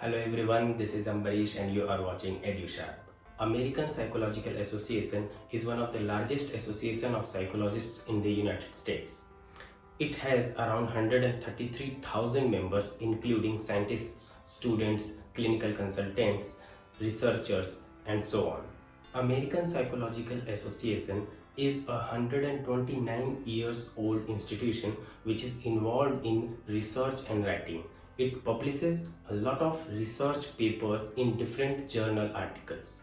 Hello everyone, this is Ambarish and you are watching EduSharp. American Psychological Association is one of the largest association of psychologists in the United States. It has around 133,000 members including scientists, students, clinical consultants, researchers and so on. American Psychological Association is a 129 years old institution which is involved in research and writing. It publishes a lot of research papers in different journal articles.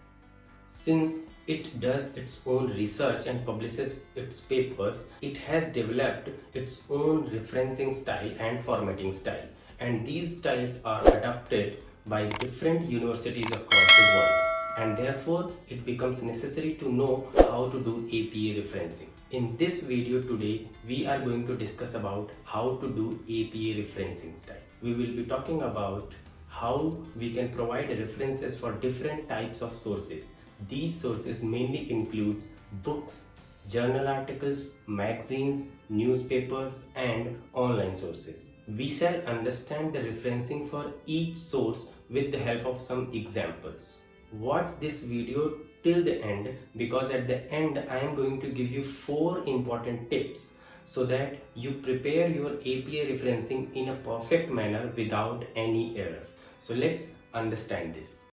Since it does its own research and publishes its papers, it has developed its own referencing style and formatting style. And these styles are adopted by different universities across the world. And therefore, it becomes necessary to know how to do APA referencing. In this video today, we are going to discuss about how to do APA referencing style. We will be talking about how we can provide references for different types of sources. These sources mainly include books, journal articles, magazines, newspapers, and online sources. We shall understand the referencing for each source with the help of some examples. Watch this video till the end because at the end I am going to give you 4 important tips so that you prepare your APA referencing in a perfect manner without any error. So let's understand this.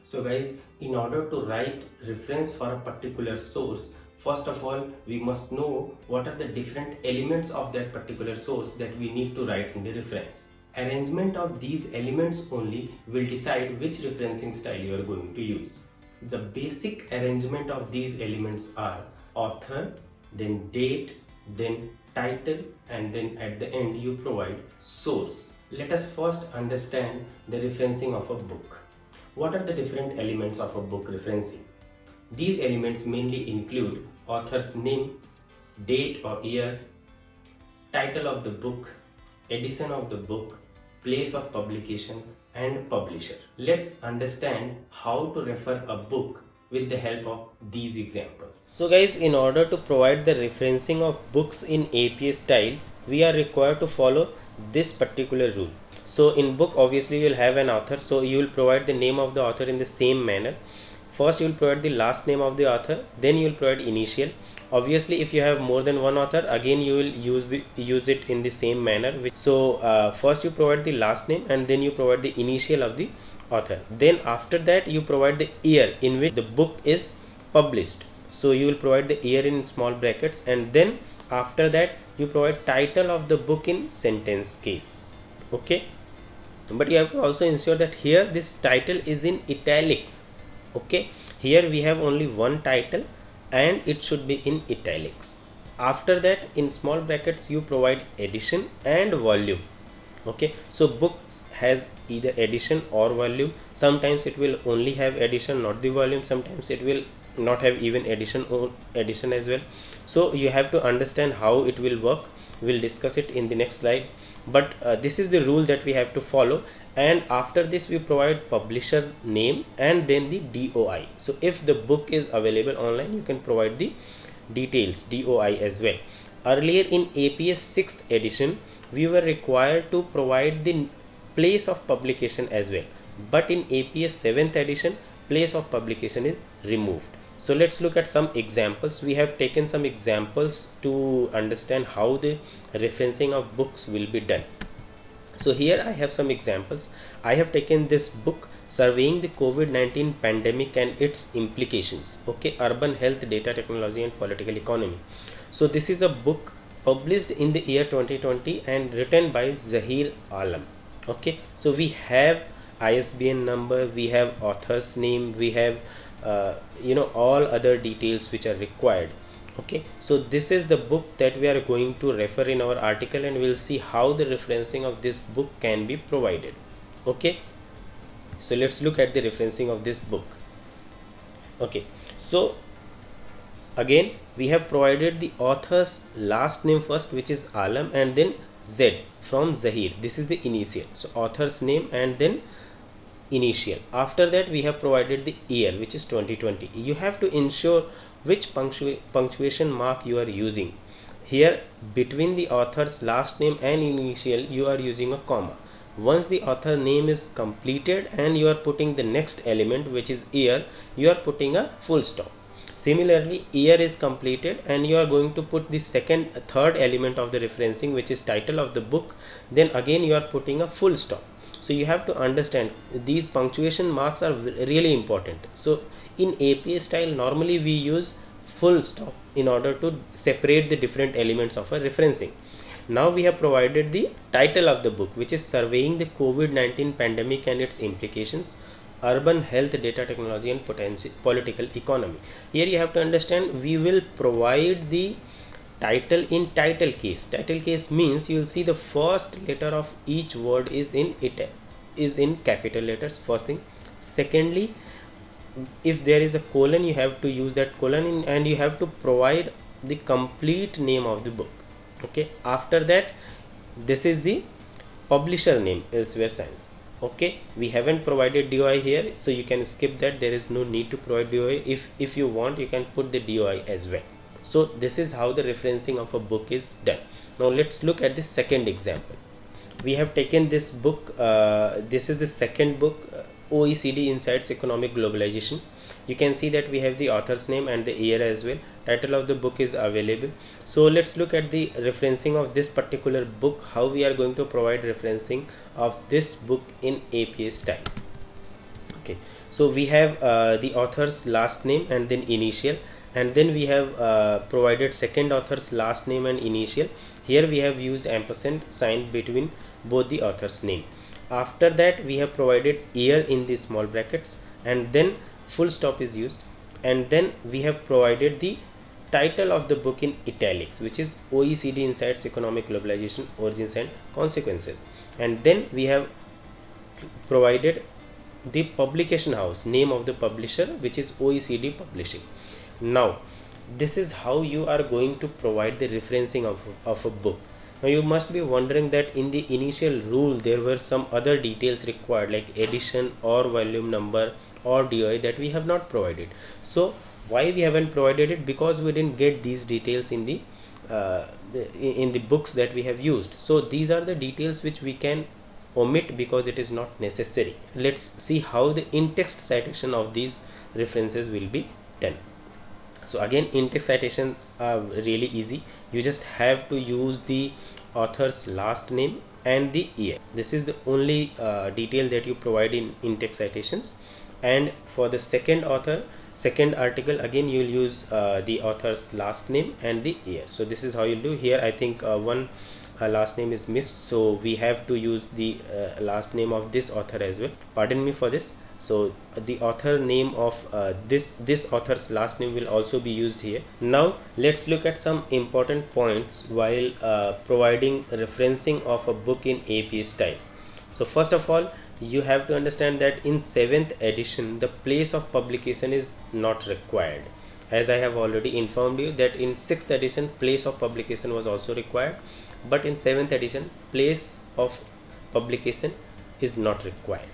So guys, in order to write reference for a particular source, first of all, we must know what are the different elements of that particular source that we need to write in the reference. Arrangement of these elements only will decide which referencing style you are going to use. The basic arrangement of these elements are author, then date, then title, and then at the end you provide source. Let us first understand the referencing of a book. What are the different elements of a book referencing? These elements mainly include author's name, date or year, title of the book, edition of the book, place of publication, and publisher. Let's understand how to refer a book with the help of these examples. So guys, in order to provide the referencing of books in APA style, we are required to follow this particular rule. So in book, obviously you will have an author, so you will provide the name of the author in the same manner. First you will provide the last name of the author, then you will provide initial. Obviously if you have more than one author, again you will use it in the same manner. So first you provide the last name and then you provide the initial of the author. Then after that you provide the year in which the book is published. So you will provide the year in small brackets, and then after that you provide title of the book in sentence case. Okay, but you have to also ensure that here this title is in italics. Okay, here we have only one title and it should be in italics. After that, in small brackets you provide edition and volume. Okay, so books has either edition or volume. Sometimes it will only have edition, not the volume. Sometimes it will not have even edition or edition as well. So you have to understand how it will work. We'll discuss it in the next slide, but this is the rule that we have to follow. And after this we provide publisher name and then the DOI. So if the book is available online, you can provide the details, DOI as well. Earlier in APA 6th edition we were required to provide the place of publication as well, but in APA 7th edition place of publication is removed. So let's look at some examples. We have taken some examples to understand how the referencing of books will be done. So here I have some examples. I have taken this book, Surveying the COVID-19 Pandemic and Its Implications. Okay, Urban Health, Data Technology and Political Economy. So this is a book published in the year 2020 and written by Zahir Alam. Okay, so we have ISBN number, we have author's name, we have all other details which are required. Okay, so this is the book that we are going to refer in our article, and we'll see how the referencing of this book can be provided. Okay, so let's look at the referencing of this book. Okay, so again we have provided the author's last name first, which is Alam, and then Z from Zahir. This is the initial. So author's name and then initial. After that we have provided the year, which is 2020. You have to ensure which punctuation mark you are using. Here between the author's last name and initial you are using a comma. Once the author name is completed and you are putting the next element, which is year, you are putting a full stop. Similarly, year is completed and you are going to put the third element of the referencing, which is title of the book. Then again you are putting a full stop. So you have to understand these punctuation marks are really important. So in APA style, normally we use full stop in order to separate the different elements of a referencing. Now we have provided the title of the book, which is Surveying the COVID-19 Pandemic and its Implications, Urban Health Data Technology and Political Economy. Here you have to understand we will provide the title in title case. Title case means you will see the first letter of each word is in capital letters, first thing. Secondly, if there is a colon, you have to use that colon and you have to provide the complete name of the book. Okay, after that this is the publisher name, Elsewhere Science. Okay, we haven't provided DOI here, so you can skip that. There is no need to provide DOI. If you want, you can put the DOI as well. So this is how the referencing of a book is done. Now let's look at the second example. We have taken this book, this is the second book, OECD Insights Economic Globalization. You can see that we have the author's name and the year as well. Title of the book is available. So let's look at the referencing of this particular book, how we are going to provide referencing of this book in APA style. Okay, so we have the author's last name and then initial, and then we have provided second author's last name and initial. Here we have used ampersand sign between both the author's name. After that we have provided year in the small brackets, and then full stop is used, and then we have provided the title of the book in italics, which is OECD Insights Economic Globalization, Origins and Consequences. And then we have provided the publication house, name of the publisher, which is OECD Publishing. Now this is how you are going to provide the referencing of a book. Now you must be wondering that in the initial rule there were some other details required, like edition or volume number or DOI, that we have not provided. So why we haven't provided it? Because we didn't get these details in the books that we have used. So these are the details which we can omit because it is not necessary. Let's see how the in-text citation of these references will be done. So again, in-text citations are really easy. You just have to use the author's last name and the year. This is the only detail that you provide in in-text citations. And for the second article, again you will use the author's last name and the year. So this is how you'll do. Here I think one last name is missed, so we have to use the last name of this author as well. Pardon me for this. So the author name of this author's last name will also be used here. Now let's look at some important points while providing referencing of a book in APA style. So first of all, you have to understand that in 7th edition the place of publication is not required, as I have already informed you that in 6th edition place of publication was also required, but in 7th edition place of publication is not required.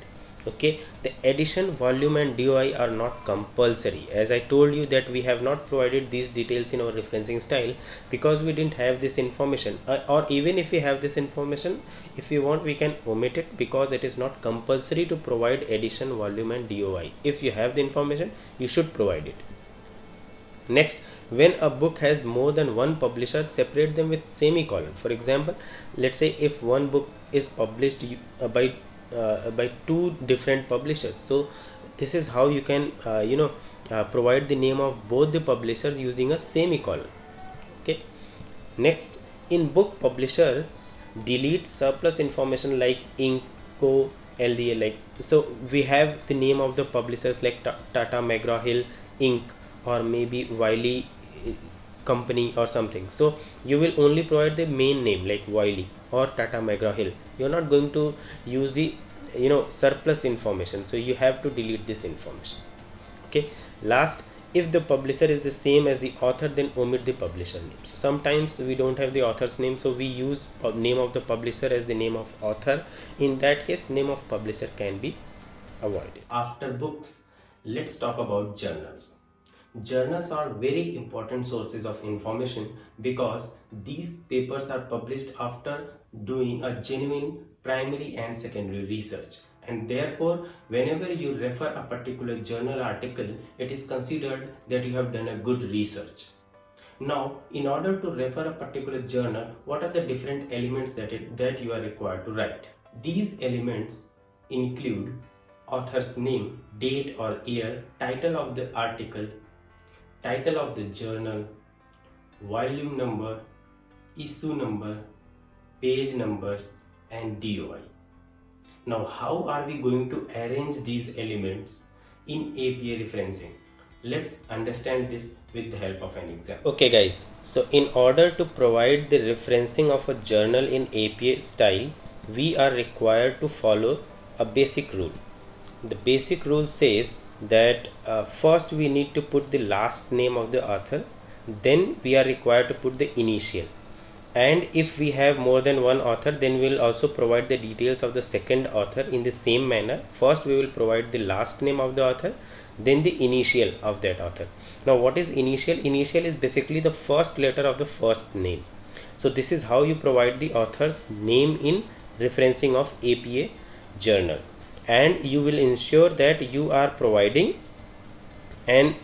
Okay, the edition, volume and DOI are not compulsory. As I told you that we have not provided these details in our referencing style because we didn't have this information, or even if we have this information, if you want we can omit it because it is not compulsory to provide edition, volume and DOI. If you have the information, you should provide it. Next, when a book has more than one publisher, separate them with semicolon. For example, let's say if one book is published by two different publishers, so this is how you can provide the name of both the publishers using a semicolon. Okay, next, in book publishers delete surplus information like Inco, LDA, like, so we have the name of the publishers like Tata McGraw Hill Inc. or maybe Wiley company or something. So you will only provide the main name like Wiley or Tata McGraw Hill. You're not going to use the surplus information, so you have to delete this information. Okay, last, if the publisher is the same as the author, then omit the publisher name. So sometimes we don't have the author's name, so we use name of the publisher as the name of author. In that case, name of publisher can be avoided. After books, let's talk about journals. Journals are very important sources of information because these papers are published after doing a genuine primary and secondary research, and therefore whenever you refer a particular journal article, it is considered that you have done a good research. Now, in order to refer a particular journal, what are the different elements that you are required to write? These elements include author's name, date or year, title of the article, title of the journal, volume number, issue number, page numbers, and DOI. Now, how are we going to arrange these elements in APA referencing? Let's understand this with the help of an example. Okay guys, so in order to provide the referencing of a journal in APA style, we are required to follow a basic rule. The basic rule says that first we need to put the last name of the author, then we are required to put the initial, and if we have more than one author, then we will also provide the details of the second author in the same manner. First we will provide the last name of the author, then the initial of that author. Now what is initial? Initial is basically the first letter of the first name. So this is how you provide the author's name in referencing of APA journal, and you will ensure that you are providing an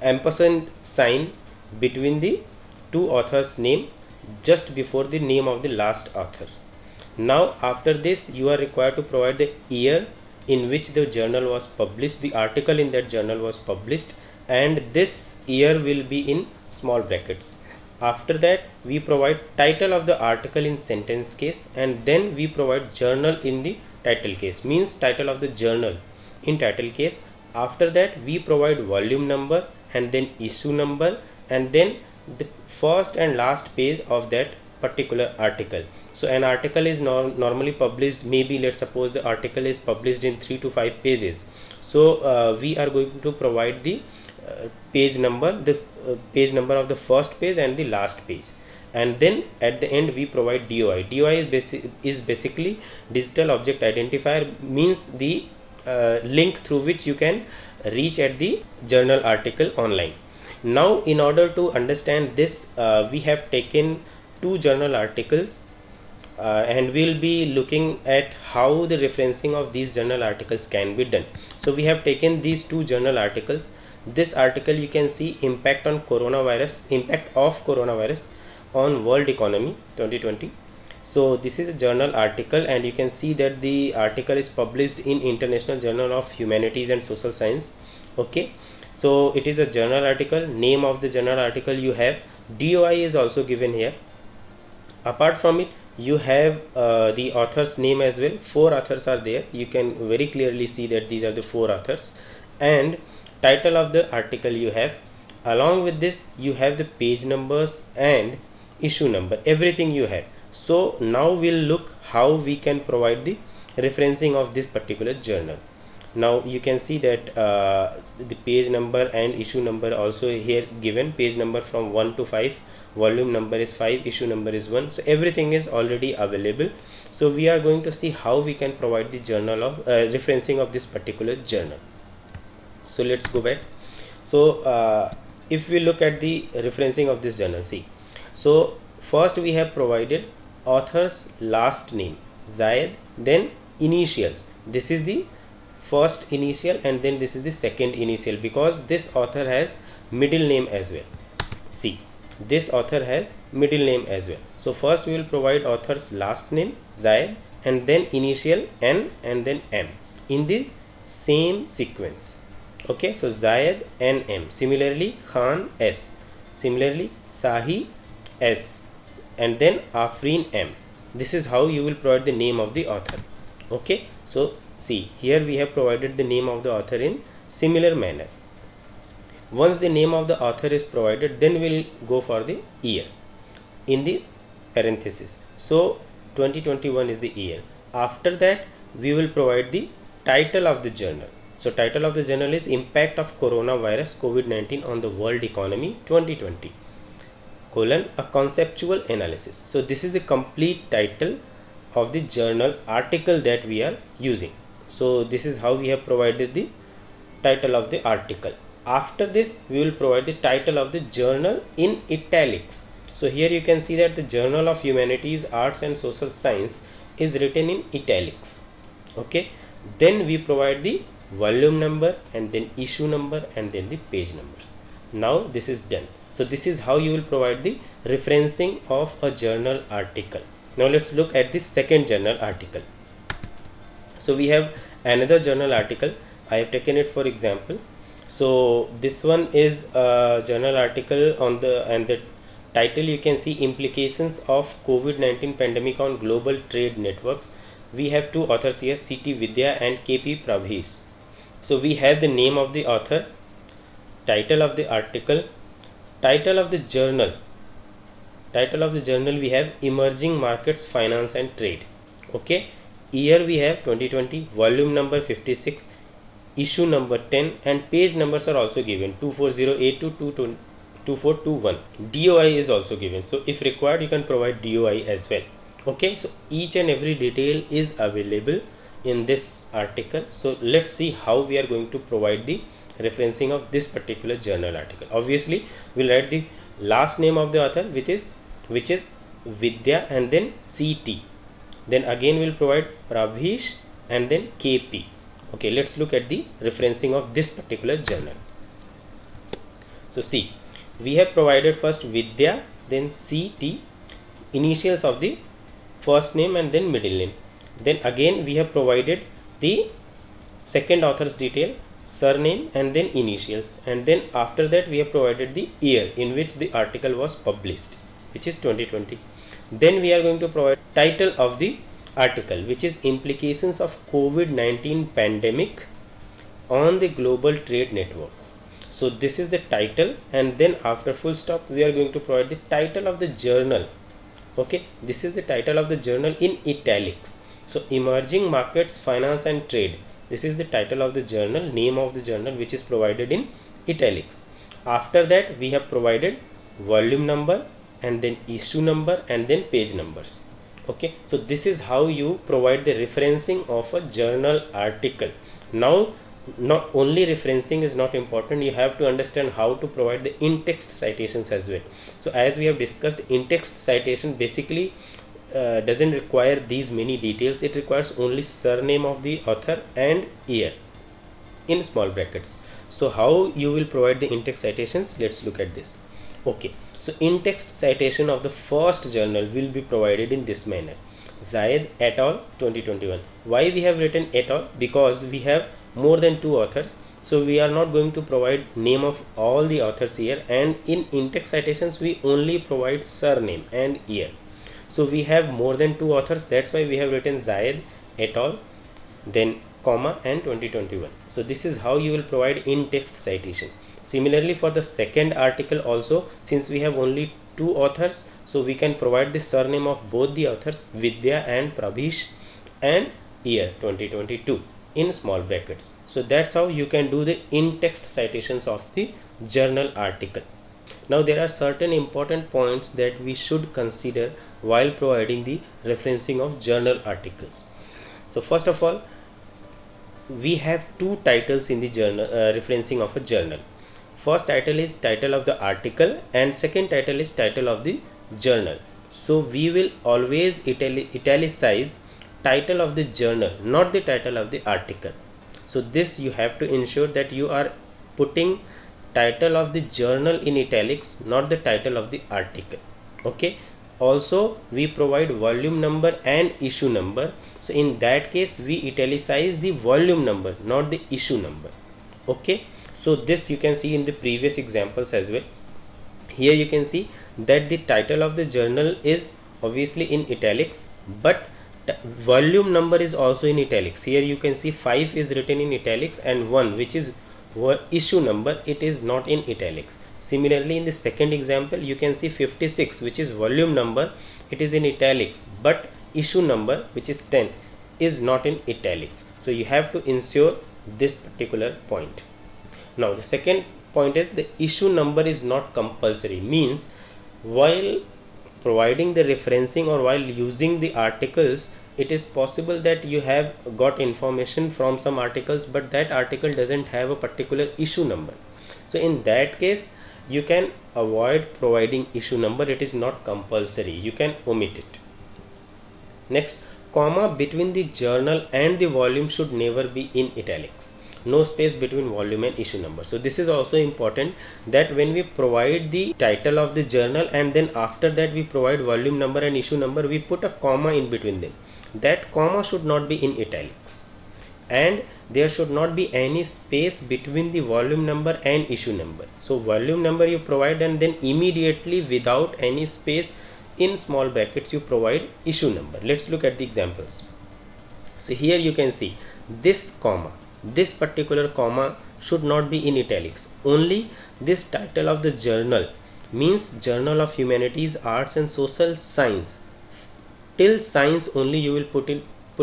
ampersand sign between the two authors name just before the name of the last author. Now after this you are required to provide the year in which the journal was published, the article in that journal was published, and this year will be in small brackets. After that we provide title of the article in sentence case, and then we provide journal in the title case, means title of the journal in title case. After that we provide volume number and then issue number, and then the first and last page of that particular article. So an article is normally published, maybe let's suppose the article is published in 3 to 5 pages. So we are going to provide the page number, the page number of the first page and the last page, and then at the end we provide DOI. DOI is basically digital object identifier, means the link through which you can reach at the journal article online. Now in order to understand this, we have taken two journal articles and we'll be looking at how the referencing of these journal articles can be done. So we have taken these two journal articles. This article you can see impact of coronavirus on world economy 2020. So this is a journal article, and you can see that the article is published in International Journal of Humanities and Social Science. Okay, so it is a journal article. Name of the journal article you have, DOI is also given here. Apart from it, you have the author's name as well. 4 authors are there. You can very clearly see that these are the 4 authors, and title of the article you have. Along with this you have the page numbers and issue number, everything you have. So now we'll look how we can provide the referencing of this particular journal. Now you can see that the page number and issue number also here given, page number from 1 to 5, volume number is 5, issue number is 1. So everything is already available. So we are going to see how we can provide the journal of referencing of this particular journal. So let's go back. So if we look at the referencing of this journal, see, so first we have provided author's last name Zayed, then initials. This is the first initial and then this is the second initial, because this author has middle name as well. See, this author has middle name as well. So first we will provide author's last name Zayed and then initial N and then M in the same sequence. Okay, so Zayed N M, similarly Khan S, similarly Sahi S, and then Afreen M. This is how you will provide the name of the author. Okay, so see, here we have provided the name of the author in similar manner. Once the name of the author is provided, then we will go for the year in the parenthesis. So 2021 is the year. After that we will provide the title of the journal. So title of the journal is Impact of Coronavirus COVID-19 on the World Economy 2020 : a conceptual analysis. So this is the complete title of the journal article that we are using. So this is how we have provided the title of the article. after this we will provide the title of the journal in italics. So here you can see that the Journal of Humanities, Arts and Social Science is written in italics. Okay, then we provide the volume number and then issue number and then the page numbers. Now this is done. So this is how you will provide the referencing of a journal article. Now let's look at the second journal article. So we have another journal article. I have taken it for example. So this one is a journal article on the title you can see, implications of COVID-19 pandemic on global trade networks. We have two authors here, C.T. Vidya and K.P. Prabhis. So we have the name of the author, title of the article, title of the journal. Title of the journal we have Emerging Markets, Finance and Trade. Okay, year we have 2020, volume number 56, issue number 10, and page numbers are also given 240A to 2421. DOI is also given, so if required you can provide DOI as well. Okay, so each and every detail is available in this article. So let's see how we are going to provide the referencing of this particular journal article. Obviously we'll write the last name of the author, which is Vidya and then CT. Then again we'll provide Prabhish and then KP. Okay, let's look at the referencing of this particular journal. So see, we have provided first Vidya, then CT, initials of the first name and then middle name. Then again we have provided the second author's detail, surname and then initials, and then after that we have provided the year in which the article was published, which is 2020. Then we are going to provide title of the article, which is implications of COVID-19 pandemic on the global trade networks. So this is the title, and then after full stop we are going to provide the title of the journal. Okay, this is the title of the journal in italics. So Emerging Markets, Finance and Trade, this is the title of the journal, name of the journal, which is provided in italics. After that we have provided volume number and then issue number and then page numbers. Okay, so this is how you provide the referencing of a journal article. Now not only referencing is not important, you have to understand how to provide the in-text citations as well. So as we have discussed, in-text citation basically doesn't require these many details. It requires only surname of the author and year in small brackets. So how you will provide the in-text citations, let's look at this. Okay, so in-text citation of the first journal will be provided in this manner: Zayed et al. 2021. Why we have written et al? Because we have more than two authors, so we are not going to provide name of all the authors here, and in in-text citations we only provide surname and year. So we have more than two authors, that's why we have written Zayed et al, then comma and 2021. So this is how you will provide in-text citation. Similarly for the second article also, since we have only two authors, so we can provide the surname of both the authors, Vidya and Prabhish, and year 2022 in small brackets. So that's how you can do the in-text citations of the journal article. Now there are certain important points that we should consider while providing the referencing of journal articles. So first of all, we have two titles in the journal referencing of a journal. First title is title of the article and second title is title of the journal. So we will always italicize title of the journal, not the title of the article. So this you have to ensure that you are putting title of the journal in italics, not the title of the article. Okay, also we provide volume number and issue number. So in that case we italicize the volume number, not the issue number. Okay, so this you can see in the previous examples as well. Here you can see that the title of the journal is obviously in italics, but volume number is also in italics. Here you can see 5 is written in italics and 1, which is issue number, it is not in italics. Similarly in the second example you can see 56, which is volume number, it is in italics, but issue number, which is 10, is not in italics. So you have to ensure this particular point. Now the second point is the issue number is not compulsory, means while providing the referencing or while using the articles, it is possible that you have got information from some articles but that article doesn't have a particular issue number. So in that case you can avoid providing issue number. It is not compulsory, you can omit it. Next, comma between the journal and the volume should never be in italics. No space between volume and issue number. So this is also important, that when we provide the title of the journal and then after that we provide volume number and issue number, we put a comma in between them. That comma should not be in italics, and there should not be any space between the volume number and issue number. So volume number you provide and then immediately without any space in small brackets you provide issue number. Let's look at the examples. So here you can see this comma, this particular comma should not be in italics. Only this title of the journal, means Journal of Humanities, Arts and Social Science, till science only you will put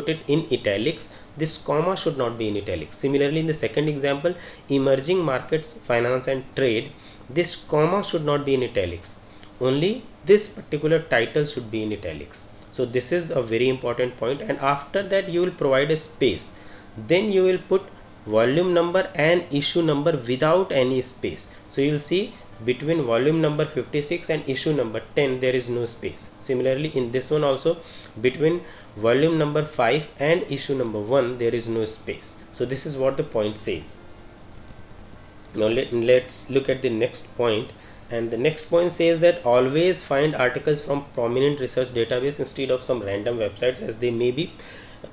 it in italics. This comma should not be in italics. Similarly in the second example, Emerging Markets, Finance and Trade, this comma should not be in italics. Only this particular title should be in italics. So this is a very important point, and after that you will provide a space. Then you will put volume number and issue number without any space. So you will see between volume number 56 and issue number 10 there is no space. Similarly in this one also, between volume number 5 and issue number 1 there is no space. So this is what the point says. Now let's look at the next point. And the next point says that always find articles from prominent research database instead of some random websites, as they may be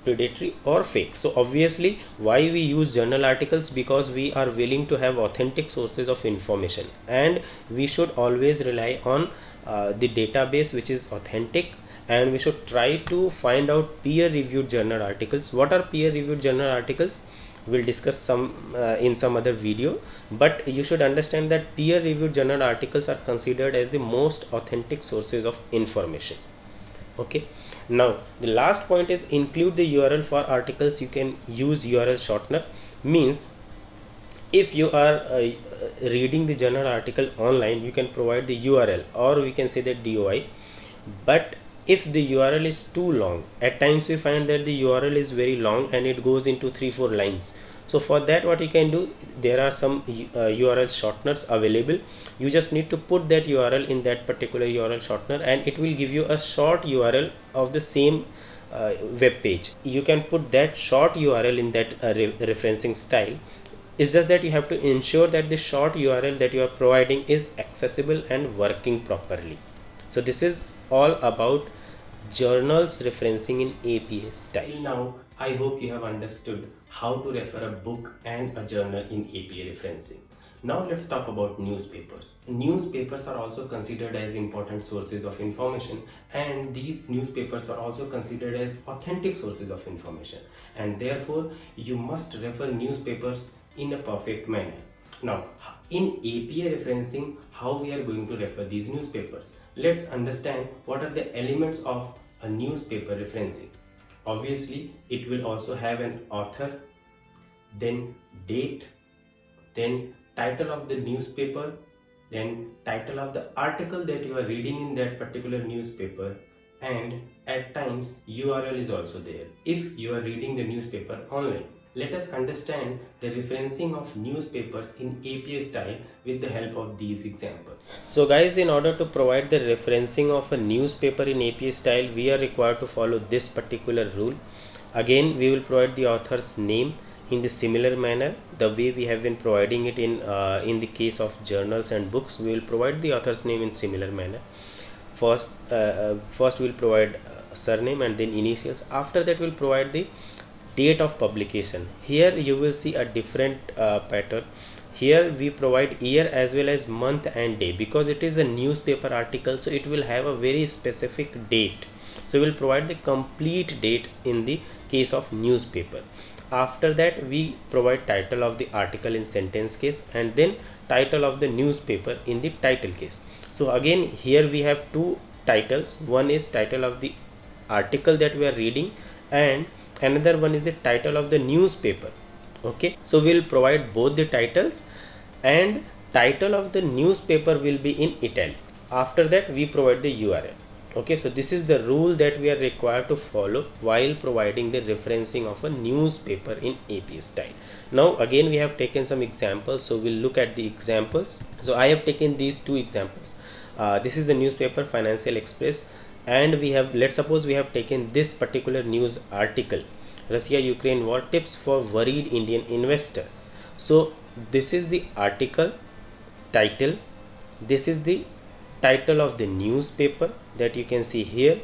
predatory or fake. So obviously why we use journal articles? Because we are willing to have authentic sources of information, and we should always rely on the database which is authentic, and we should try to find out peer reviewed journal articles. What are peer reviewed journal articles? We'll discuss some in some other video, but you should understand that peer reviewed journal articles are considered as the most authentic sources of information. Okay, now the last point is include the URL for articles. You can use URL shortener, means if you are reading the journal article online, you can provide the URL, or we can say that DOI. But if the URL is too long, at times we find that the URL is very long and it goes into 3-4 lines. So for that what you can do, there are some URL shorteners available. You just need to put that URL in that particular URL shortener, and it will give you a short URL of the same web page. You can put that short URL in that referencing style. It's just that you have to ensure that the short URL that you are providing is accessible and working properly. So this is all about journals referencing in APA style. Till now, I hope you have understood how to refer a book and a journal in APA referencing. Now let's talk about newspapers. Newspapers are also considered as important sources of information, and these newspapers are also considered as authentic sources of information, and therefore you must refer newspapers in a perfect manner. Now, in APA referencing, how we are going to refer these newspapers? Let's understand what are the elements of a newspaper referencing. Obviously, it will also have an author, then date, then title of the newspaper, then title of the article that you are reading in that particular newspaper, and at times URL is also there if you are reading the newspaper online. Let us understand the referencing of newspapers in APA style with the help of these examples. So guys, in order to provide the referencing of a newspaper in APA style, we are required to follow this particular rule. Again, we will provide the author's name in the similar manner, the way we have been providing it in the case of journals and books. We will provide the author's name in similar manner. First we will provide surname and then initials. After that, we will provide the date of publication. Here you will see a different pattern. Here we provide year as well as month and day, because it is a newspaper article, so it will have a very specific date. So we will provide the complete date in the case of newspaper. After that, we provide title of the article in sentence case, and then title of the newspaper in the title case. So again, here we have two titles. One is title of the article that we are reading, and another one is the title of the newspaper. Okay, so we'll provide both the titles, and title of the newspaper will be in italics. After that, we provide the URL. Okay, so this is the rule that we are required to follow while providing the referencing of a newspaper in APA style. Now again we have taken some examples, so we'll look at the examples. So I have taken these two examples. This is the newspaper Financial Express, and we have, let's suppose we have taken this particular news article, Russia Ukraine war tips for worried Indian investors. So this is the article title, this is the title of the newspaper that you can see here,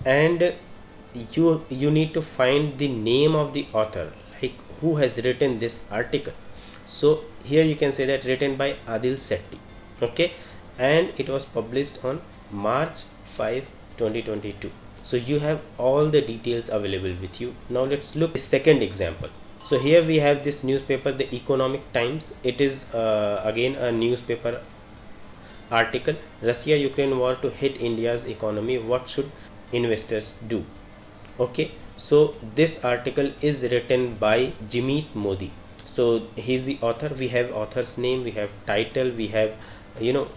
and you need to find the name of the author, like who has written this article. So here you can say that written by Adil Sethi, okay, and it was published on March 5 2022. So you have all the details available with you. Now let's look at the second example. So here we have this newspaper, the Economic Times. It is again a newspaper article, Russia Ukraine war to hit India's economy, what should investors do? Okay, so this article is written by Jimit Modi. So he's the author. We have author's name, we have title, we have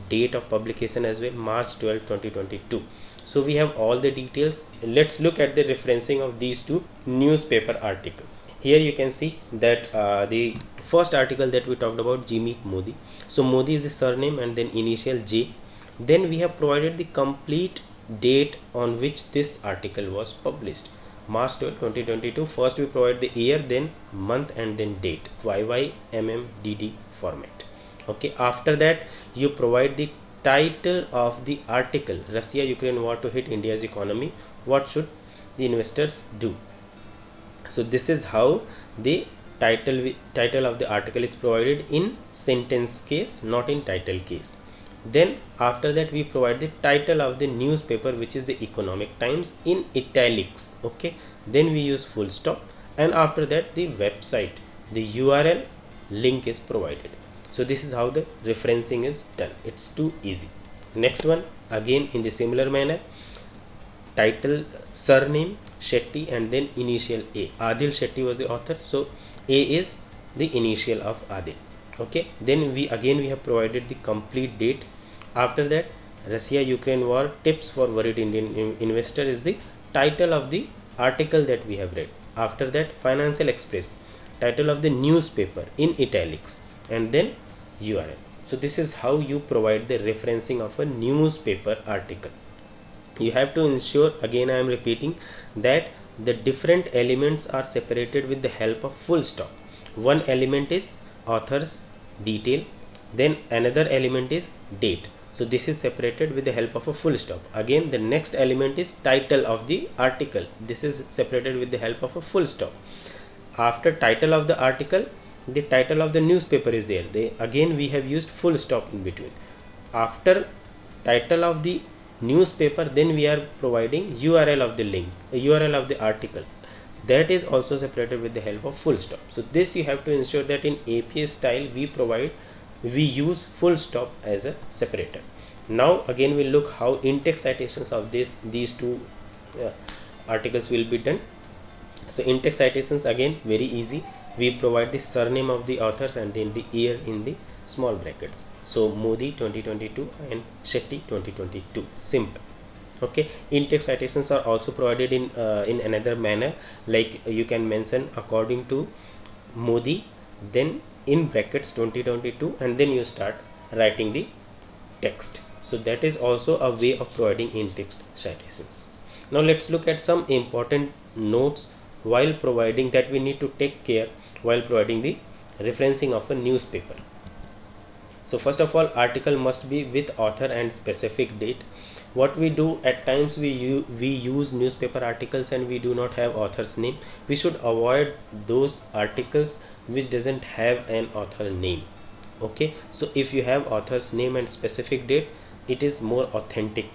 date of publication as well, March 12 2022. So we have all the details. Let's look at the referencing of these two newspaper articles. Here you can see that the first article that we talked about, Jimit Modi. So Modi is the surname and then initial J. Then we have provided the complete date on which this article was published, March 12 2022. First we provide the year, then month, and then date, YYMMDD format. Okay, after that you provide the title of the article, Russia Ukraine war to hit India's economy, what should the investors do? So this is how the title of the article is provided in sentence case, not in title case. Then after that we provide the title of the newspaper, which is the Economic Times, in italics. Okay, then we use full stop, and after that the website, the URL link is provided. So this is how the referencing is done. It's too easy. Next one, again in the similar manner, title, surname Shetty, and then initial A. Adil Shetty was the author, so A is the initial of Adil. Okay, then we have provided the complete date. After that, Russia Ukraine war tips for worried Indian investor is the title of the article that we have read. After that, Financial Express, title of the newspaper in italics, and then URL. So this is how you provide the referencing of a newspaper article. You have to ensure, again I am repeating, that the different elements are separated with the help of full stop. One element is author's detail, then another element is date. So this is separated with the help of a full stop. Again the next element is title of the article. This is separated with the help of a full stop. After title of the article, the title of the newspaper is there. Again we have used full stop in between. After title of the newspaper, then we are providing URL of the link, URL of the article, that is also separated with the help of full stop. So this you have to ensure that in APA style we use full stop as a separator. Now again we'll look how in-text citations of these two articles will be done. So in-text citations, again very easy. We provide the surname of the authors and then the year in the small brackets. So Modi 2022 and Shetty 2022, simple. Okay, in-text citations are also provided in another manner, like you can mention according to Modi, then in brackets 2022, and then you start writing the text. So that is also a way of providing in-text citations. Now let's look at some important notes while providing, that we need to take care while providing the referencing of a newspaper. So first of all, article must be with author and specific date. What we do at times, we use newspaper articles and we do not have author's name. We should avoid those articles which doesn't have an author name. Okay, so if you have author's name and specific date, it is more authentic.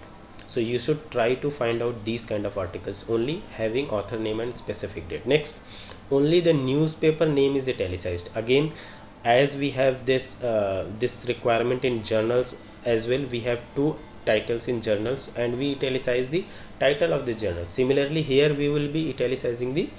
So you should try to find out these kind of articles only having author name and specific date. Next, only the newspaper name is italicized. Again, as we have this requirement in journals as well, we have two titles in journals and we italicize the title of the journal. Similarly here we will be italicizing the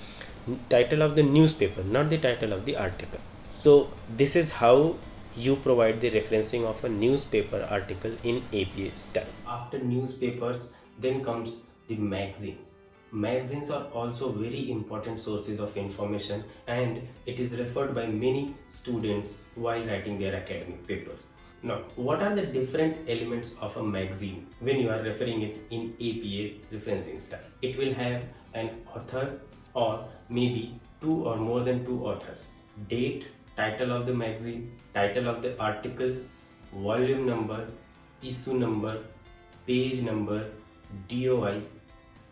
title of the newspaper, not the title of the article. So this is how you provide the referencing of a newspaper article in APA style. After newspapers, Then comes the magazines. Magazines are also very important sources of information, and it is referred by many students while writing their academic papers. Now, what are the different elements of a magazine when you are referring it in APA referencing style? It will have an author or maybe two or more than two authors, date, title of the magazine, title of the article, volume number, issue number, page number, DOI.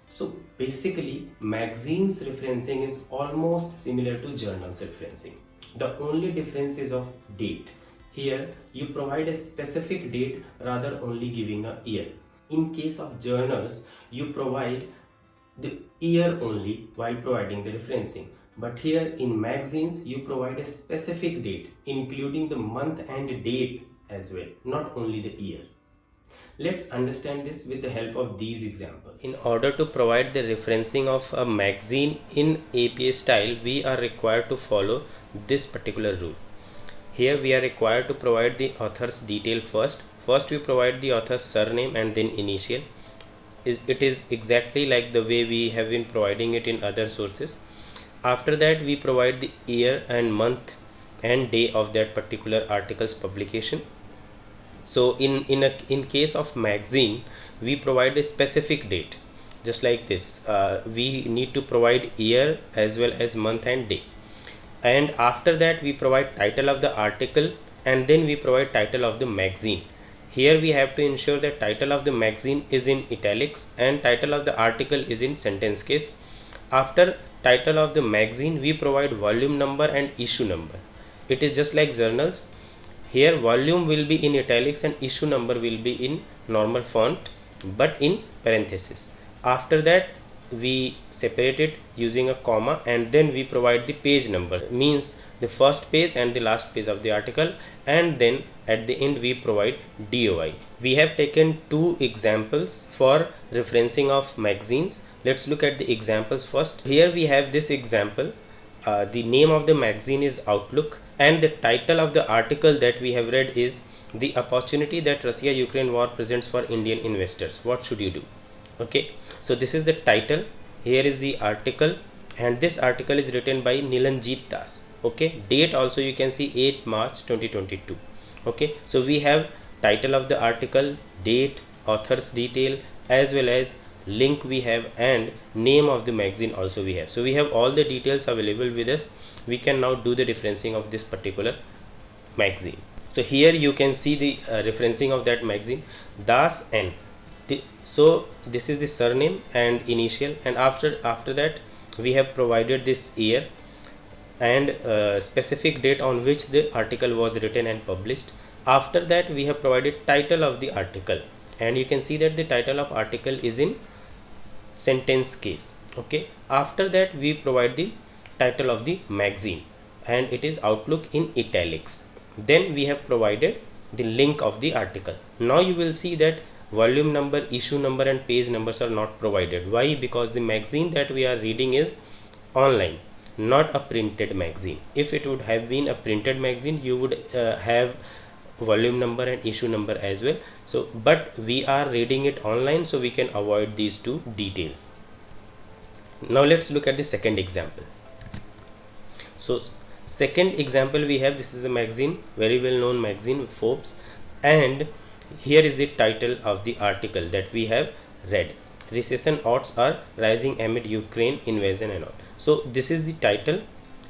So basically, magazines referencing is almost similar to journals referencing. The only difference is of date. Here, you provide a specific date rather only giving a year. In case of journals, you provide the year only while providing the referencing. But here in magazines, you provide a specific date, including the month and date as well, not only the year. Let's understand this with the help of these examples. In order to provide the referencing of a magazine in APA style, we are required to follow this particular rule. Here we are required to provide the author's detail first. First we provide the author's surname and then initial. It is exactly like the way we have been providing it in other sources. After that we provide the year and month and day of that particular article's publication. So in case of magazine, we provide a specific date, just like this. We need to provide year as well as month and day, and after that we provide title of the article, and then we provide title of the magazine. Here we have to ensure that title of the magazine is in italics and title of the article is in sentence case. After title of the magazine, we provide volume number and issue number. It is just like journals. Here volume will be in italics and issue number will be in normal font but in parenthesis. After that we separate it using a comma, and then we provide the page number, means the first page and the last page of the article, and then at the end we provide DOI. We have taken two examples for referencing of magazines. Let's look at the examples first. Here we have this example. The name of the magazine is Outlook, and the title of the article that we have read is The Opportunity That Russia-Ukraine War Presents for Indian Investors. What should you do? Okay, so this is the title. Here is the article, and this article is written by Nilanjit Das. Okay, date also you can see 8 March 2022. Okay, so we have title of the article, date, author's detail, as well as link we have, and name of the magazine also we have. So we have all the details available with us. We can now do the referencing of this particular magazine. So here you can see the referencing of that magazine, Das N. So this is the surname and initial, and after that we have provided this year and specific date on which the article was written and published. After that we have provided title of the article, and you can see that the title of article is in sentence case. Okay, after that we provide the title of the magazine, and it is Outlook in italics. Then we have provided the link of the article. Now you will see that volume number, issue number and page numbers are not provided. Why? Because the magazine that we are reading is online, not a printed magazine. If it would have been a printed magazine, you would have volume number and issue number as well. So but we are reading it online, so we can avoid these two details. Now let's look at the second example. So second example we have, this is a magazine, very well known magazine, Forbes, and here is the title of the article that we have read. Recession odds are rising amid Ukraine invasion and all. So this is the title,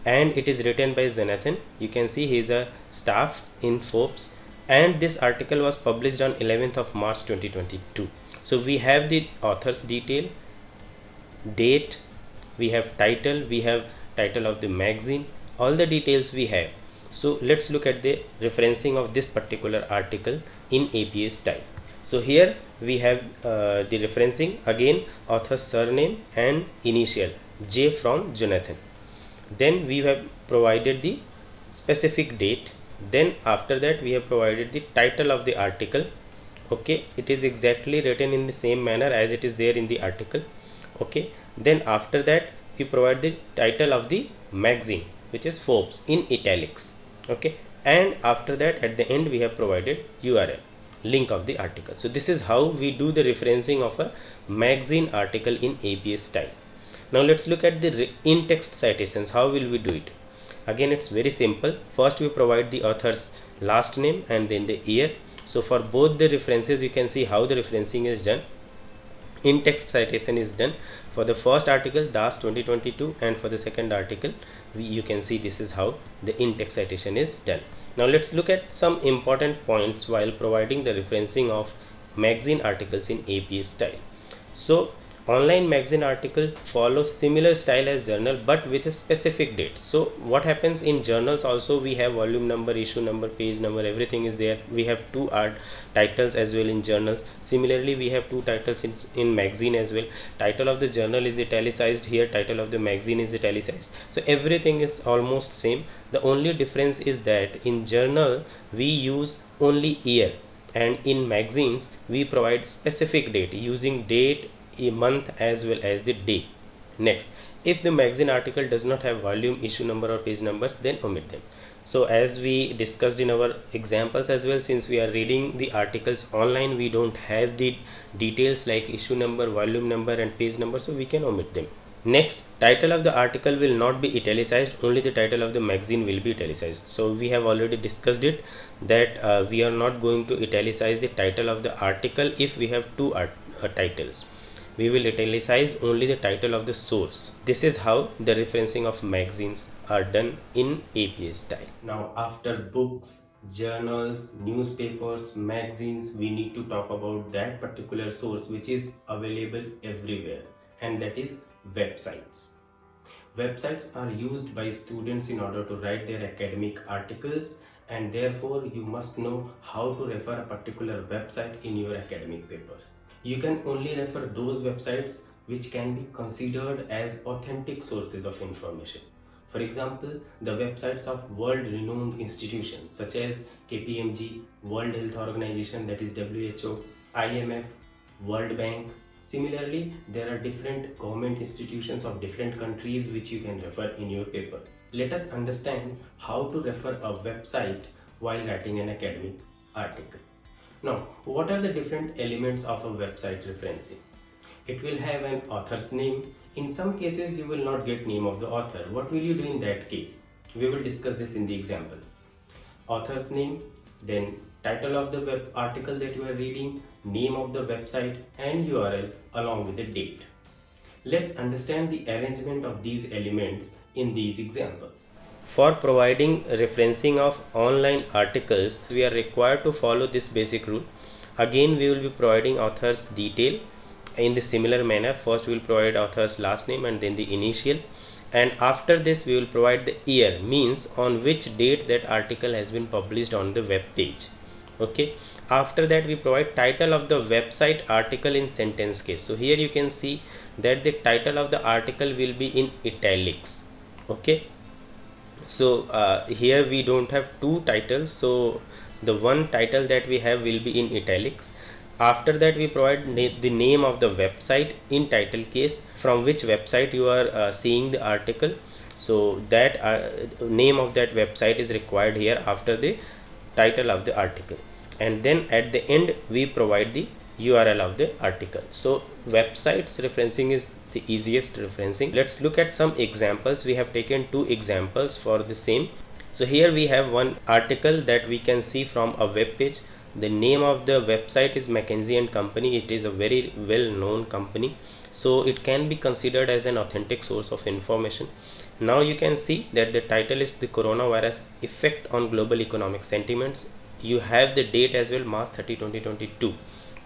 and it is written by Jonathan. You can see he is a staff in Forbes, and this article was published on 11th of March 2022. So we have the author's detail, date, we have title, we have title of the magazine, all the details we have. So let's look at the referencing of this particular article in APA style. So here we have the referencing, again author's surname and initial, J from Jonathan. Then we have provided the specific date. Then after that we have provided the title of the article. Okay, it is exactly written in the same manner as it is there in the article. Okay, then after that we provide the title of the magazine, which is Forbes in italics. Okay, and after that at the end we have provided URL. link of the article. So this is how we do the referencing of a magazine article in APA style. Now let's look at the in-text citations. How will we do it? Again, it's very simple. First we provide the author's last name and then the year. So for both the references, you can see how the referencing is done. In-text citation is done for the first article Das 2022, and for the second article you can see this is how the in-text citation is done. Now let's look at some important points while providing the referencing of magazine articles in APA style. So online magazine article follows similar style as journal but with a specific date. So what happens in journals also, we have volume number, issue number, page number, everything is there. We have two art titles as well in journals. Similarly we have two titles in magazine as well. Title of the journal is italicized here, title of the magazine is italicized. So everything is almost same. The only difference is that in journal we use only year, and in magazines we provide specific date using date, a month as well as the day. Next, if the magazine article does not have volume, issue number or page numbers, then omit them. So as we discussed in our examples as well, since we are reading the articles online, we don't have the details like issue number, volume number and page number, so we can omit them. Next, title of the article will not be italicized, only the title of the magazine will be italicized. So we have already discussed it that we are not going to italicize the title of the article if we have two titles. We will italicize only the title of the source. This is how the referencing of magazines are done in APA style. Now after books, journals, newspapers, magazines, we need to talk about that particular source which is available everywhere, and that is websites. Websites are used by students in order to write their academic articles, and therefore you must know how to refer a particular website in your academic papers. You can only refer those websites which can be considered as authentic sources of information. For example, the websites of world-renowned institutions such as KPMG, World Health Organization, that is WHO, IMF, World Bank. Similarly, there are different government institutions of different countries which you can refer in your paper. Let us understand how to refer a website while writing an academic article. Now, what are the different elements of a website referencing? It will have an author's name. In some cases, you will not get name of the author. What will you do in that case? We will discuss this in the example. Author's name, then title of the web article that you are reading, name of the website and URL along with the date. Let's understand the arrangement of these elements in these examples. For providing referencing of online articles, we are required to follow this basic rule. Again, we will be providing author's detail in the similar manner. First, we will provide author's last name and then the initial. And after this, we will provide the year, means on which date that article has been published on the web page. Okay. After that, we provide title of the website article in sentence case. So here you can see that the title of the article will be in italics. Okay. So here we don't have two titles, so the one title that we have will be in italics. After that, we provide the name of the website in title case, from which website you are seeing the article. So that name of that website is required here after the title of the article, and then at the end we provide the URL of the article. So websites referencing is the easiest referencing. Let's look at some examples. We have taken two examples for the same. So here we have one article that we can see from a web page. The name of the website is McKinsey & Company. It is a very well known company, so it can be considered as an authentic source of information. Now you can see that the title is the coronavirus effect on global economic sentiments. You have the date as well, March 30, 2022.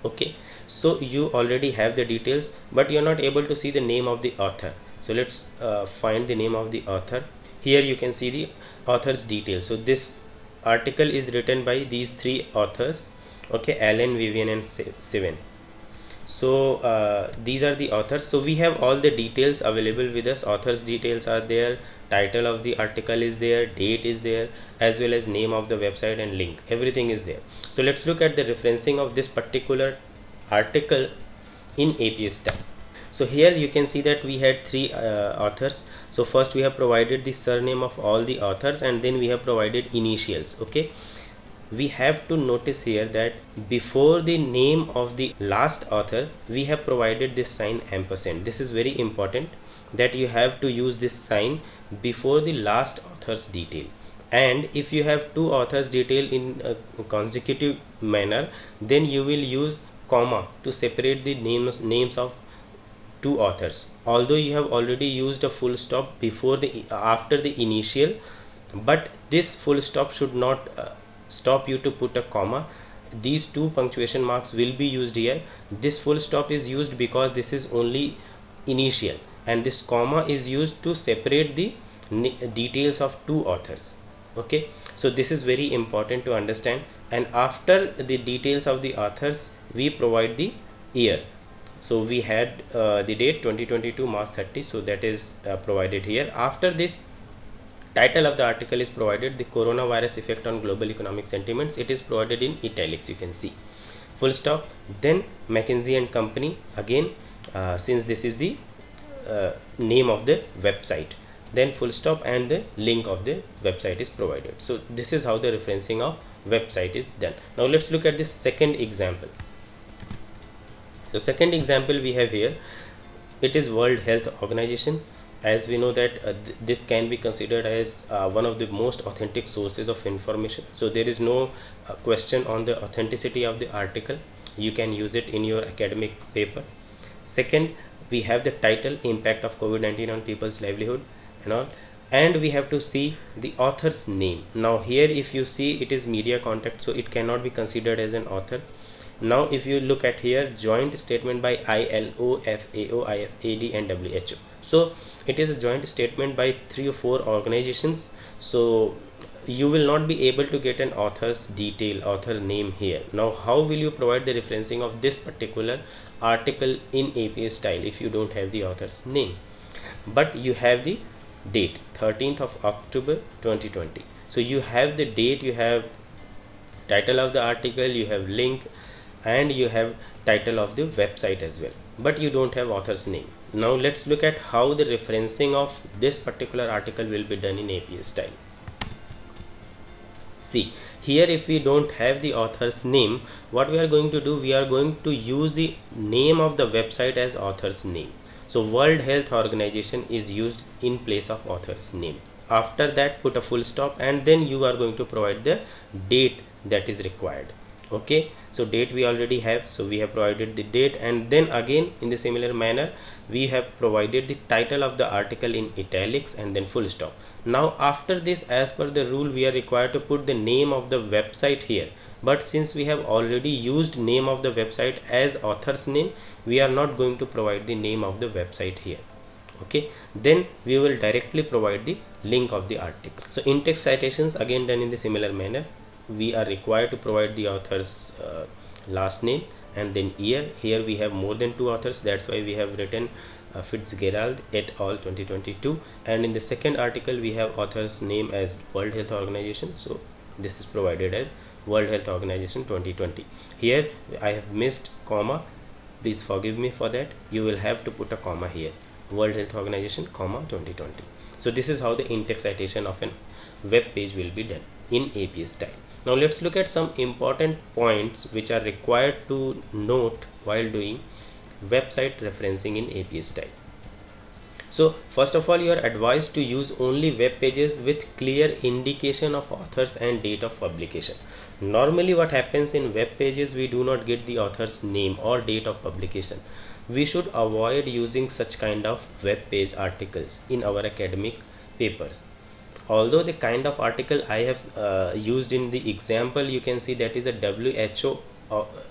Okay, so you already have the details, but you're not able to see the name of the author. So let's find the name of the author. Here you can see the author's details. So this article is written by these three authors. Okay, Alan, Vivian and Sivan. So these are the authors. So we have all the details available with us. Author's details are there, title of the article is there, date is there, as well as name of the website and link. Everything is there. So let's look at the referencing of this particular article in APA style. So here you can see that we had three authors. So first we have provided the surname of all the authors, and then we have provided initials. Okay, we have to notice here that before the name of the last author we have provided this sign ampersand. This is very important that you have to use this sign before the last author's detail. And if you have two authors detail in a consecutive manner, then you will use comma to separate the names of two authors. Although you have already used a full stop before the after the initial, but this full stop should not stop you to put a comma. These two punctuation marks will be used here. This full stop is used because this is only initial, and this comma is used to separate the details of two authors. Okay, so this is very important to understand. And after the details of the authors we provide the year. So we had the date 2022 March 30, so that is provided here. After this, title of the article is provided, the coronavirus effect on global economic sentiments. It is provided in italics, you can see. Full stop. Then McKinsey and Company, again since this is the name of the website, then full stop, and the link of the website is provided. So this is how the referencing of website is done. Now let's look at this second example. So second example we have here, it is World Health Organization. As we know that this can be considered as one of the most authentic sources of information. So there is no question on the authenticity of the article. You can use it in your academic paper. Second, we have the title, impact of COVID-19 on people's livelihood and all, and we have to see the author's name. Now here if you see, it is media contact, so it cannot be considered as an author. Now if you look at here, joint statement by ILO, FAO, IFAD and WHO. So it is a joint statement by 3 or 4 organizations, so you will not be able to get an author's detail, author name here. Now how will you provide the referencing of this particular article in APA style if you don't have the author's name? But you have the date, 13th of October 2020. So you have the date, you have title of the article, you have link, and you have title of the website as well, but you don't have author's name. Now let's look at how the referencing of this particular article will be done in APA style. See here, if we don't have the author's name, what we are going to do, we are going to use the name of the website as author's name. So World Health Organization is used in place of author's name. After that, put a full stop, and then you are going to provide the date that is required. Okay, so date we already have, so we have provided the date, and then again in the similar manner we have provided the title of the article in italics and then full stop. Now after this, as per the rule, we are required to put the name of the website here, but since we have already used name of the website as author's name, we are not going to provide the name of the website here. Okay, then we will directly provide the link of the article. So in-text citations again done in the similar manner. We are required to provide the author's last name and then year. Here we have more than 2 authors, that's why we have written Fitzgerald et al 2022, and in the second article we have author's name as World Health Organization, so this is provided as World Health Organization 2020. Here I have missed comma, please forgive me for that. You will have to put a comma here, World Health Organization, comma 2020. So this is how the in-text citation of a web page will be done in APA style. Now let's look at some important points which are required to note while doing website referencing in APA style. So first of all, you are advised to use only web pages with clear indication of authors and date of publication. Normally what happens in web pages, we do not get the author's name or date of publication. We should avoid using such kind of web page articles in our academic papers. Although the kind of article I have used in the example, you can see that is a WHO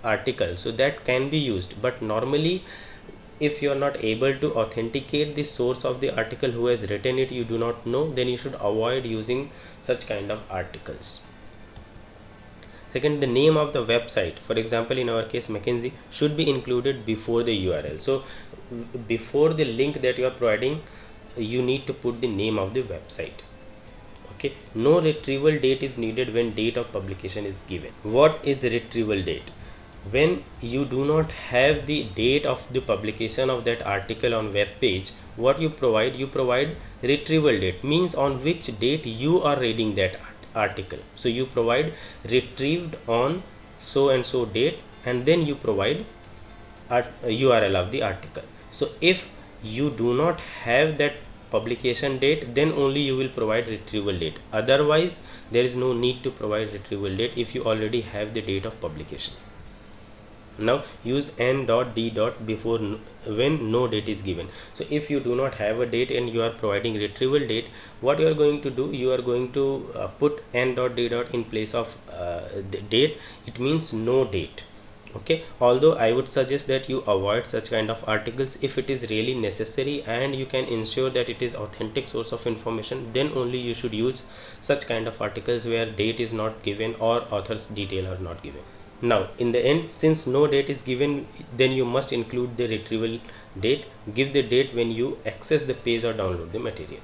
article, so that can be used, but normally if you are not able to authenticate the source of the article, who has written it, you do not know, then you should avoid using such kind of articles. Second, the name of the website, for example in our case McKinsey, should be included before the URL. So before the link that you are providing, you need to put the name of the website. Okay, no retrieval date is needed when date of publication is given. What is retrieval date? When you do not have the date of the publication of that article on web page, what you provide retrieval date, means on which date you are reading that article. article. So you provide retrieved on so and so date, and then you provide URL of the article. So if you do not have that publication date, then only you will provide retrieval date. Otherwise there is no need to provide retrieval date if you already have the date of publication. Now use n.d. before when no date is given. So if you do not have a date and you are providing retrieval date, what you are going to do, you are going to put n.d. in place of the date. It means no date. Okay, although I would suggest that you avoid such kind of articles. If it is really necessary and you can ensure that it is authentic source of information, then only you should use such kind of articles where date is not given or author's detail are not given. Now in the end, since no date is given, then you must include the retrieval date. Give the date when you access the page or download the material.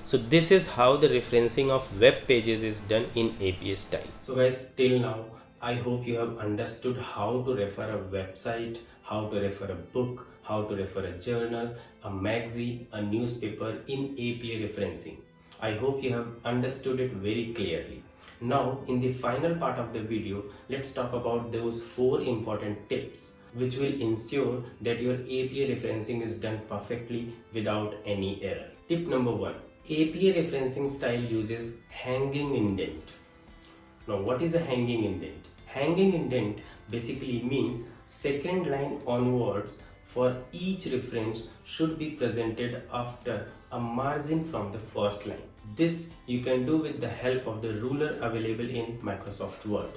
So this is how the referencing of web pages is done in APA style. So guys, till now I hope you have understood how to refer a website, how to refer a book, how to refer a journal, a magazine, a newspaper in APA referencing. I hope you have understood it very clearly. Now in the final part of the video, let's talk about those 4 important tips which will ensure that your APA referencing is done perfectly without any error. Tip number 1. APA referencing style uses hanging indent. Now what is a hanging indent? Hanging indent basically means second line onwards for each reference should be presented after a margin from the first line. This you can do with the help of the ruler available in Microsoft Word.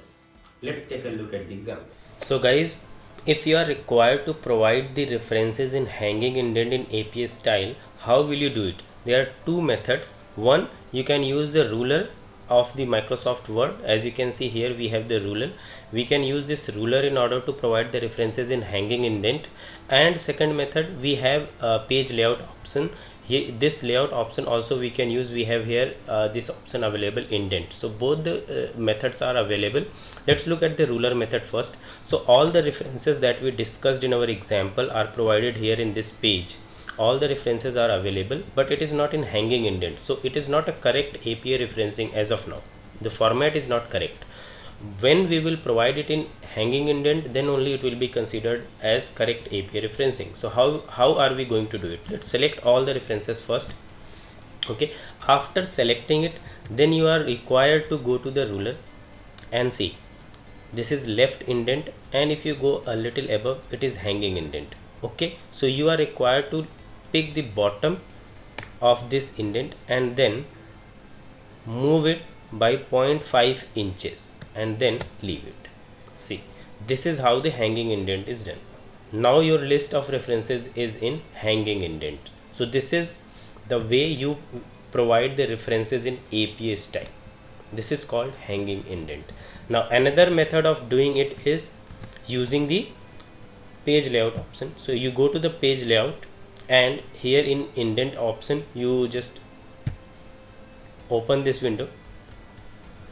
Let's take a look at the example. So guys, if you are required to provide the references in hanging indent in APA style, how will you do it? There are 2 methods. One, you can use the ruler of the Microsoft Word. As you can see here, we have the ruler. We can use this ruler in order to provide the references in hanging indent. And second method, we have a page layout option. Here, this layout option also we can use. We have here this option available, indent. So both the methods are available. Let's look at the ruler method first. So all the references that we discussed in our example are provided here in this page. All the references are available, but it is not in hanging indent. So it is not a correct APA referencing as of now. The format is not correct. When we will provide it in hanging indent, then only it will be considered as correct APA referencing. So how are we going to do it? Let's select all the references first. Okay, after selecting it, then you are required to go to the ruler and see this is left indent, and if you go a little above, it is hanging indent. Okay, so you are required to pick the bottom of this indent and then move it by 0.5 inches and then leave it. See, this is how the hanging indent is done. Now your list of references is in hanging indent. So this is the way you provide the references in APA style. This is called hanging indent. Now another method of doing it is using the page layout option. So you go to the page layout, and here in indent option you just open this window,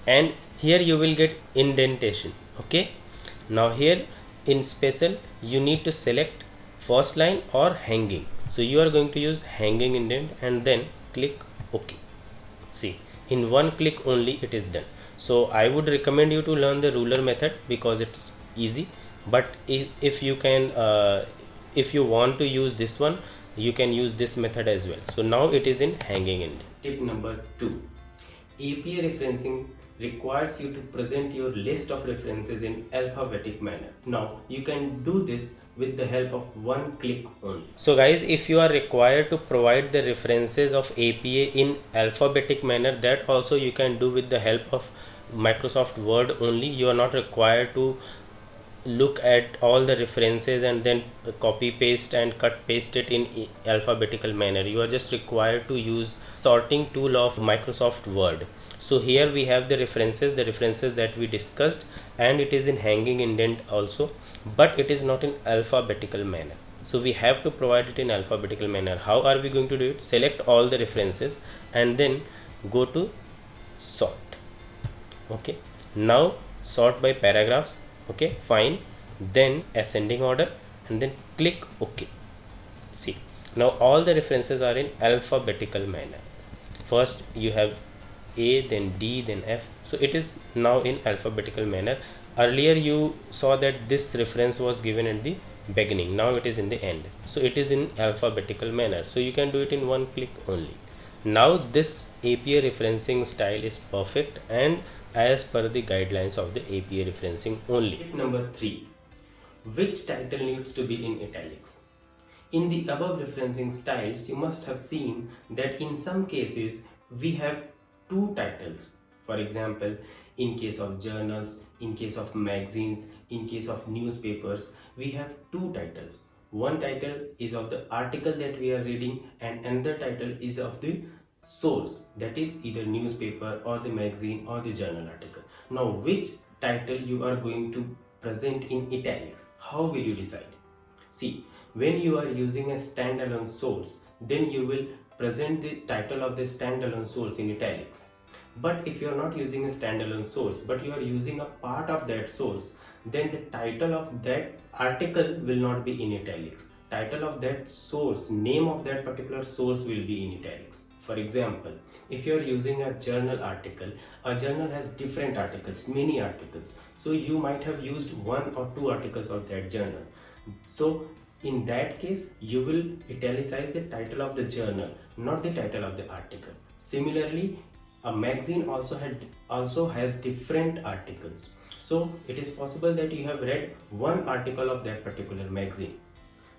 and here you will get indentation. Okay, now here in special you need to select first line or hanging. So you are going to use hanging indent and then click OK. See, in one click only it is done. So I would recommend you to learn the ruler method because it's easy, but if you can if you want to use this one, you can use this method as well. So now it is in hanging indent. Tip number 2. APA referencing requires you to present your list of references in alphabetic manner. Now you can do this with the help of one click only. So guys, if you are required to provide the references of APA in alphabetic manner, that also you can do with the help of Microsoft Word only. You are not required to look at all the references and then copy paste and cut paste it in alphabetical manner. You are just required to use sorting tool of Microsoft Word. So here we have the references that we discussed, and it is in hanging indent also, but it is not in alphabetical manner. So we have to provide it in alphabetical manner. How are we going to do it? Select all the references and then go to sort. Okay, now sort by paragraphs. Okay, fine. Then ascending order and then click OK. See, now all the references are in alphabetical manner. First you have A, then D, then F. So it is now in alphabetical manner. Earlier you saw that this reference was given at the beginning, now it is in the end. So it is in alphabetical manner, so you can do it in one click only. Now this APA referencing style is perfect and as per the guidelines of the APA referencing only. Tip number 3. Which title needs to be in italics? In the above referencing styles, you must have seen that in some cases we have two titles. For example, in case of journals, in case of magazines, in case of newspapers, we have two titles. One title is of the article that we are reading and another title is of the source, that is either newspaper or the magazine or the journal article. Now which title you are going to present in italics? How will you decide? See, when you are using a standalone source, then you will present the title of the standalone source in italics. But if you are not using a standalone source, but you are using a part of that source, then the title of that article will not be in italics. Title of that source, name of that particular source will be in italics. For example, if you are using a journal article, a journal has different articles, many articles. So you might have used one or two articles of that journal. So in that case, you will italicize the title of the journal, not the title of the article. Similarly, a magazine also has different articles. So it is possible that you have read one article of that particular magazine.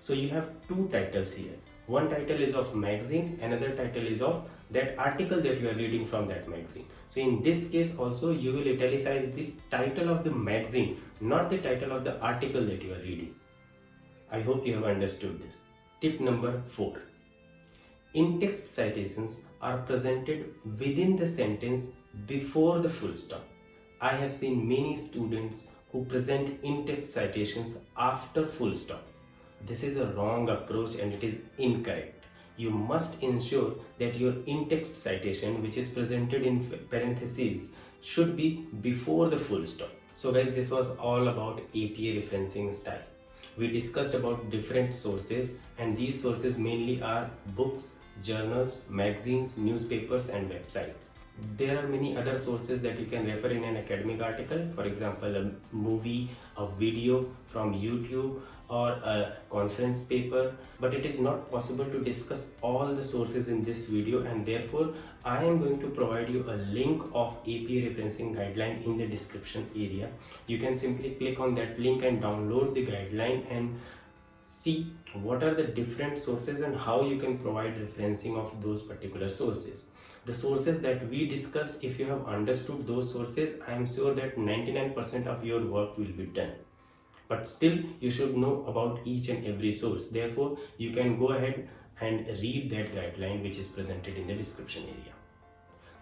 So you have two titles here. One title is of magazine, another title is of that article that you are reading from that magazine. So in this case also you will italicize the title of the magazine, not the title of the article that you are reading. I hope you have understood this. Tip number 4. In-text citations are presented within the sentence before the full stop. I have seen many students who present in-text citations after full stop. This is a wrong approach and it is incorrect. You must ensure that your in-text citation, which is presented in parentheses, should be before the full stop. So guys, this was all about APA referencing style. We discussed about different sources and these sources mainly are books, journals, magazines, newspapers and websites. There are many other sources that you can refer in an academic article, for example a movie, a video from YouTube or a conference paper, but it is not possible to discuss all the sources in this video and therefore I am going to provide you a link of APA referencing guideline in the description area. You can simply click on that link and download the guideline and see what are the different sources and how you can provide referencing of those particular sources. The sources that we discussed, if you have understood those sources, I am sure that 99% of your work will be done. But still, you should know about each and every source. Therefore, you can go ahead and read that guideline which is presented in the description area.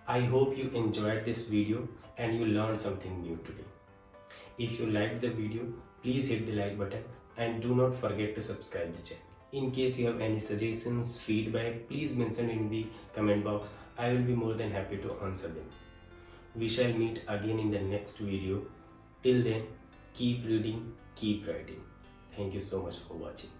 I hope you enjoyed this video and you learned something new today. If you liked the video, please hit the like button and do not forget to subscribe the channel. In case you have any suggestions, feedback, please mention in the comment box. I will be more than happy to answer them. We shall meet again in the next video. Till then, keep reading, keep writing. Thank you so much for watching.